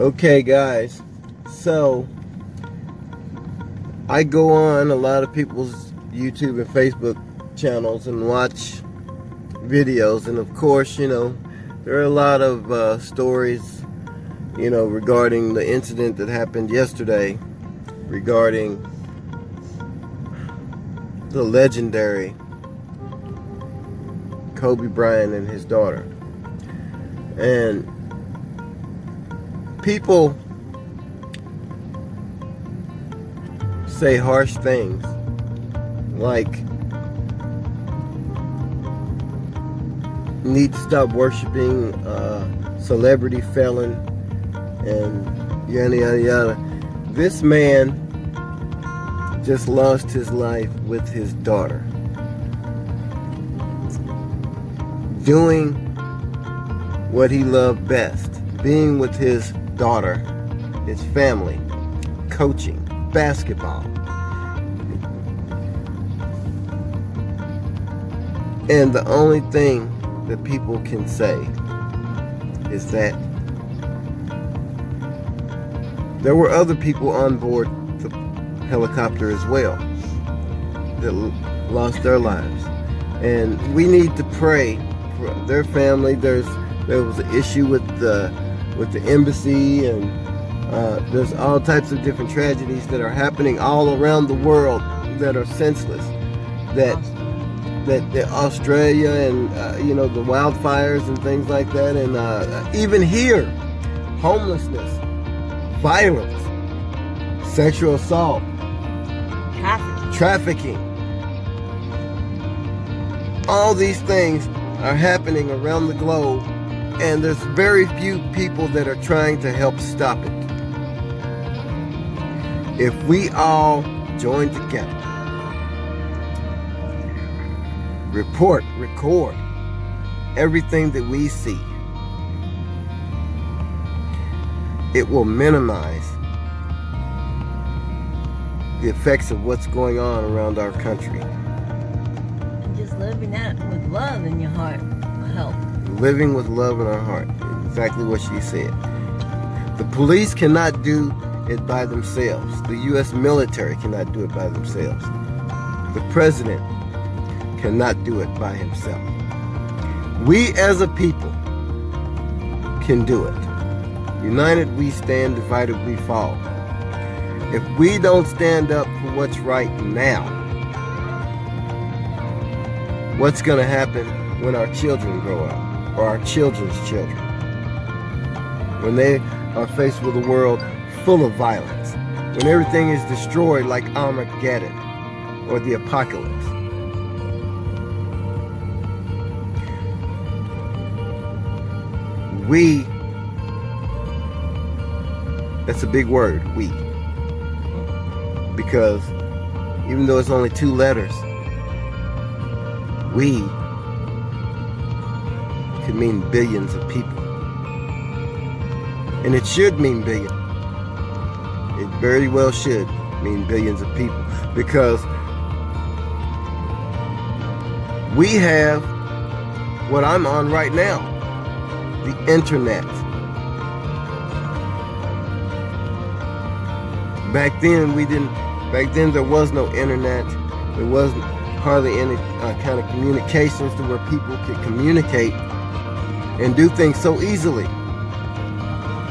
Okay, guys, so I go on a lot of people's YouTube and Facebook channels and watch videos, and of course, there are a lot of stories, regarding the incident that happened yesterday regarding the legendary Kobe Bryant and his daughter. And people say harsh things like, need to stop worshiping celebrity felon and yada yada yada. This man just lost his life with his daughter, doing what he loved best, being with his daughter, his family, coaching basketball. And the only thing that people can say is that there were other people on board the helicopter as well that lost their lives, and we need to pray for their family. There was an issue with the embassy, and there's all types of different tragedies that are happening all around the world that are senseless. That Australia and the wildfires and things like that, and even here, homelessness, violence, sexual assault, trafficking. All these things are happening around the globe, and there's very few people that are trying to help stop it. If we all join together, record everything that we see, it will minimize the effects of what's going on around our country. Just living that with love in your heart will help. Living with love in our heart. Exactly what she said. The police cannot do it by themselves. The U.S. military cannot do it by themselves. The president cannot do it by himself. We as a people can do it. United we stand, divided we fall. If we don't stand up for what's right now, what's going to happen when our children grow up, or our children's children? When they are faced with a world full of violence, when everything is destroyed like Armageddon or the apocalypse. We, that's a big word, we. Because even though it's only 2 letters, we could mean billions of people. And it should mean billions. It very well should mean billions of people. Because we have what I'm on right now, the internet. Back then there was no internet. There wasn't hardly any kind of communications to where people could communicate and do things so easily.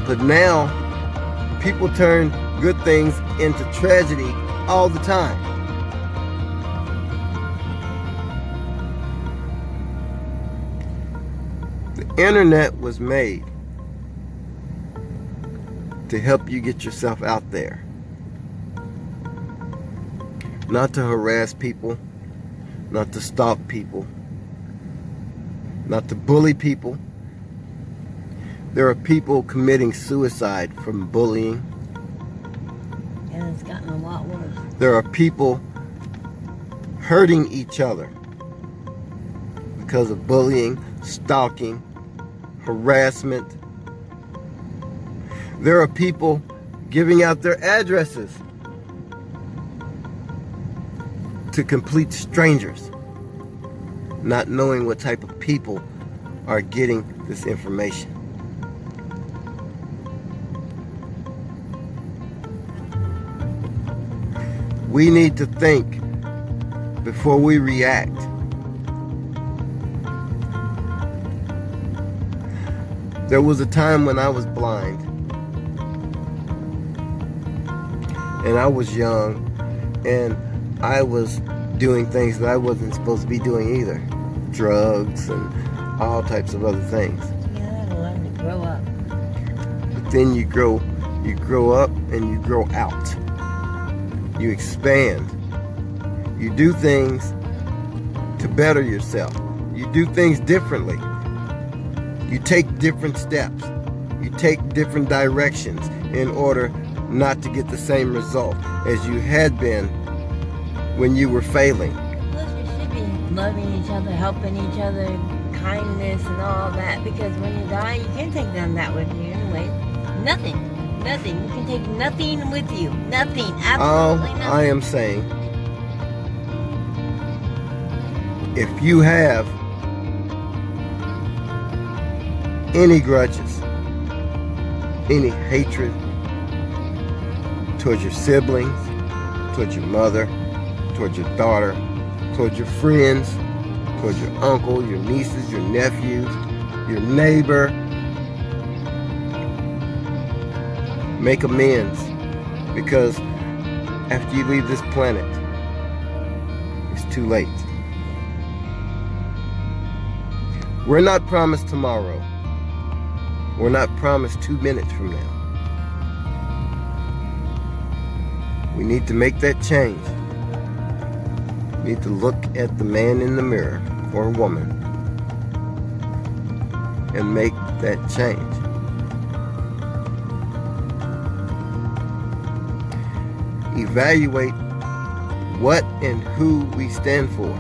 But now, people turn good things into tragedy all the time. The internet was made to help you get yourself out there. Not to harass people, not to stalk people, not to bully people. There are people committing suicide from bullying. And it's gotten a lot worse. There are people hurting each other because of bullying, stalking, harassment. There are people giving out their addresses to complete strangers, not knowing what type of people are getting this information. We need to think before we react. There was a time when I was blind, and I was young, and I was doing things that I wasn't supposed to be doing either. Drugs and all types of other things. You gotta learn to grow up. But then you grow up and you grow out. You expand. You do things to better yourself. You do things differently. You take different steps. You take different directions in order not to get the same result as you had been when you were failing. Plus, we should be loving each other, helping each other, kindness and all that. Because when you die, you can't take none of that with you anyway. Nothing. Nothing. You can take nothing with you. Nothing. All Absolutely nothing. I am saying, if you have any grudges, any hatred towards your siblings, towards your mother, towards your daughter, towards your friends, towards your uncle, your nieces, your nephews, your neighbor, make amends, because after you leave this planet, it's too late. We're not promised tomorrow. We're not promised 2 minutes from now. We need to make that change. We need to look at the man in the mirror or woman and make that change. Evaluate what and who we stand for.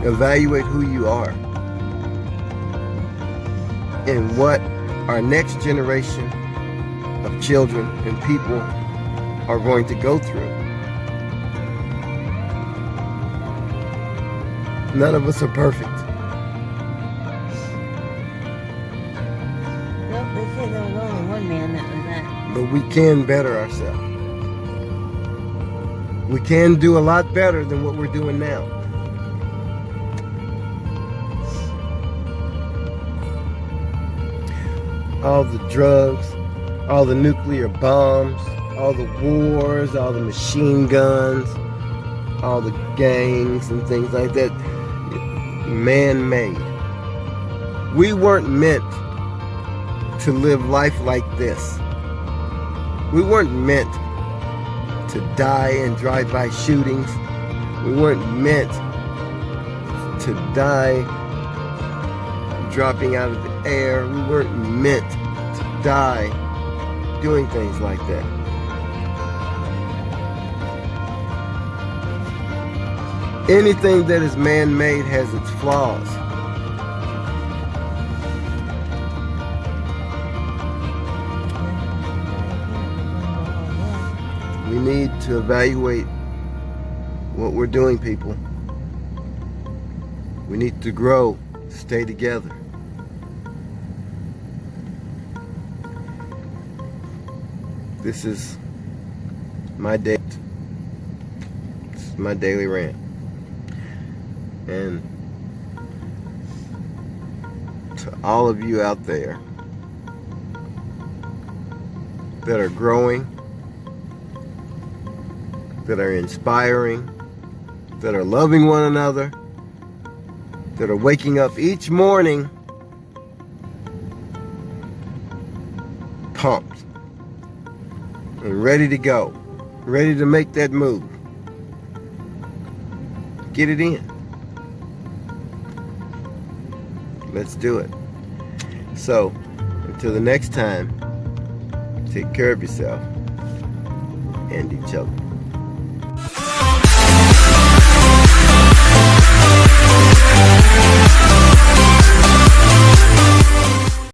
Evaluate who you are and what our next generation of children and people are going to go through. None of us are perfect. Nope, they said there was only one man that was that. But we can better ourselves. We can do a lot better than what we're doing now. All the drugs, all the nuclear bombs, all the wars, all the machine guns, all the gangs and things like that, man-made. We weren't meant to live life like this. We weren't meant to die in drive-by shootings. We weren't meant to die dropping out of the air. We weren't meant to die doing things like that. Anything that is man-made has its flaws. We need to evaluate what we're doing, people. We need to grow, stay together. This is my day. This is my daily rant. And to all of you out there that are growing, that are inspiring, that are loving one another, that are waking up each morning pumped and ready to go, ready to make that move. Get it in. Let's do it. So, until the next time, take care of yourself and each other.